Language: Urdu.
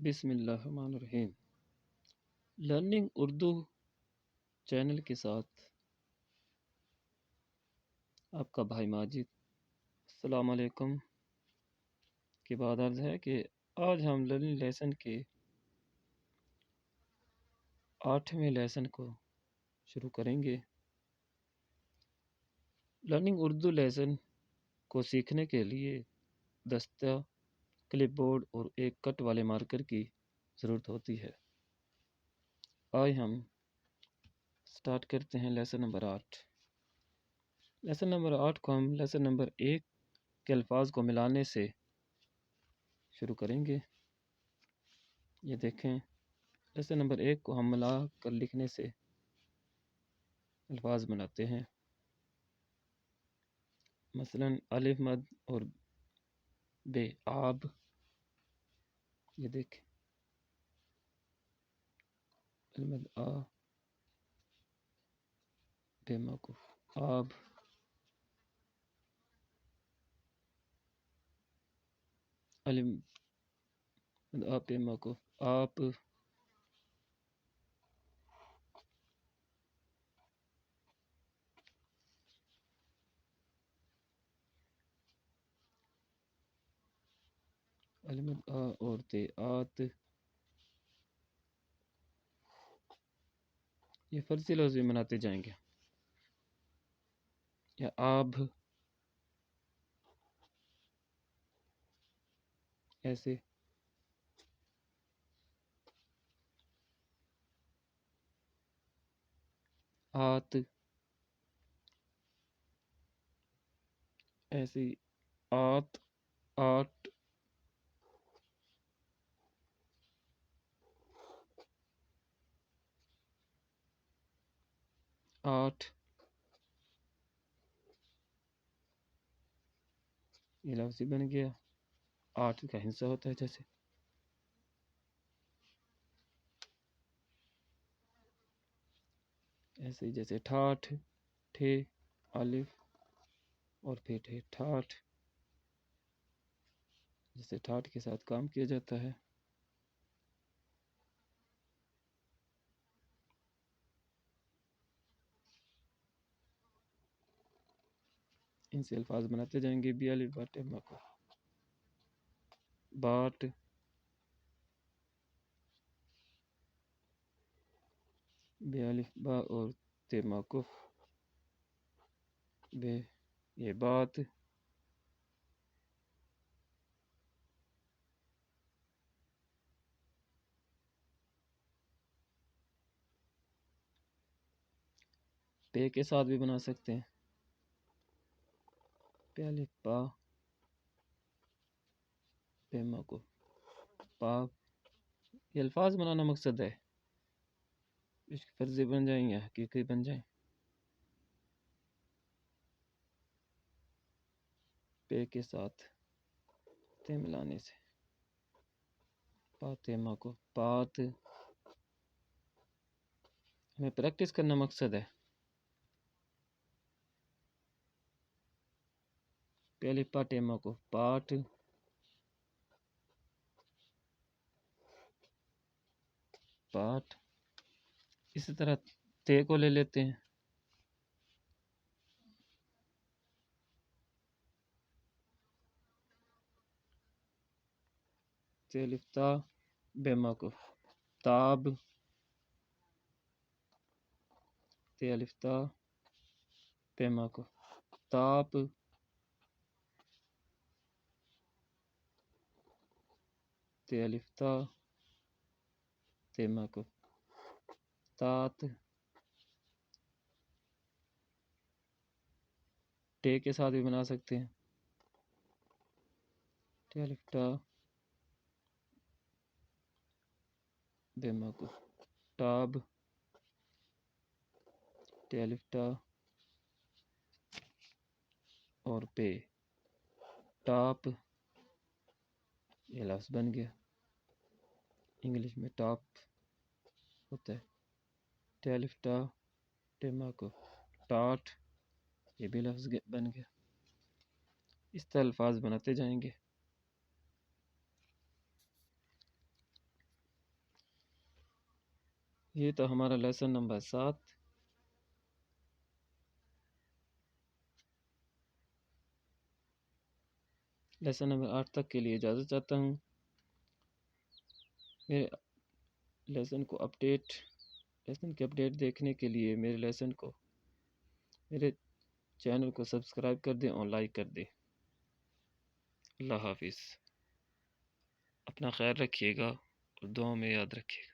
بسم اللہ الرحمن الرحیم۔ لرننگ اردو چینل کے ساتھ آپ کا بھائی ماجد۔ السلام علیکم کے بعد عرض ہے کہ آج ہم لرننگ لیسن کے 8ویں لیسن کو شروع کریں گے۔ لرننگ اردو لیسن کو سیکھنے کے لیے دستہ، کلپ بورڈ اور ایک کٹ والے مارکر کی ضرورت ہوتی ہے۔ آئے ہم سٹارٹ کرتے ہیں لیسن نمبر 8۔ لیسن نمبر 8 کو ہم لیسن نمبر 1 کے الفاظ کو ملانے سے شروع کریں گے۔ یہ دیکھیں، لیسن نمبر 1 کو ہم ملا کر لکھنے سے الفاظ بناتے ہیں۔ مثلا الف مد اور بے آب، یہ دیکھیں المد آ بے موقوف آب، المد آ بے موقوف آپ، المد آ اور تے آت، یہ فرضی لفظ بھی بناتے جائیں گے۔ یا آب، ایسے آت، ایسے آت، آٹ، آٹھ، یہ لفظ ہی بن گیا۔ آٹھ کا ہندسہ ہوتا ہے جیسے ایسے جیسے ٹھاٹھ، ٹھے، الف اور پھر ٹھے، ٹھاٹھ، جیسے ٹھاٹھ کے ساتھ کام کیا جاتا ہے۔ ان سے الفاظ بناتے جائیں گے۔ بی الف باٹ مکو باٹ، بے الف با اور تے موقوف بے، یہ بات، پے کے ساتھ بھی بنا سکتے ہیں۔ پے الف پا بے موقوف پاپ، یہ الفاظ بنانا مقصد ہے، اس کے فرضی بن جائیں یا حقیقی بن جائیں۔ پے کے ساتھ تے ملانے سے پاتے ماں کو پات، ہمیں پریکٹس کرنا مقصد ہے۔ پہلے پاٹے ماں کو پاٹ، پاٹ، اسی طرح تے کو لے لیتے ہیں۔ تے الف تا بے موقوف تاب، تے الف تا بے موقوف تاپ، تے الف تا تے موقوف تات، ٹے کے ساتھ بھی بنا سکتے ہیں۔ تے الف تا بے موقوف ٹاب، تے الف تا اور پے ٹاپ، یہ لفظ بن گیا۔ انگلش میں ٹاپ ہوتا ہے۔ تے الف تا ٹے موقوف ٹاٹ، یہ بھی لفظ بن گیا۔ اس طرح الفاظ بناتے جائیں گے۔ یہ تو ہمارا لیسن نمبر 7۔ لیسن نمبر 8 تک کے لیے اجازت چاہتا ہوں۔ میرے لیسن کے اپڈیٹ دیکھنے کے لیے میرے چینل کو سبسکرائب کر دیں اور لائک کر دیں۔ اللہ حافظ۔ اپنا خیال رکھیے گا اور دعاؤں میں یاد رکھیے گا۔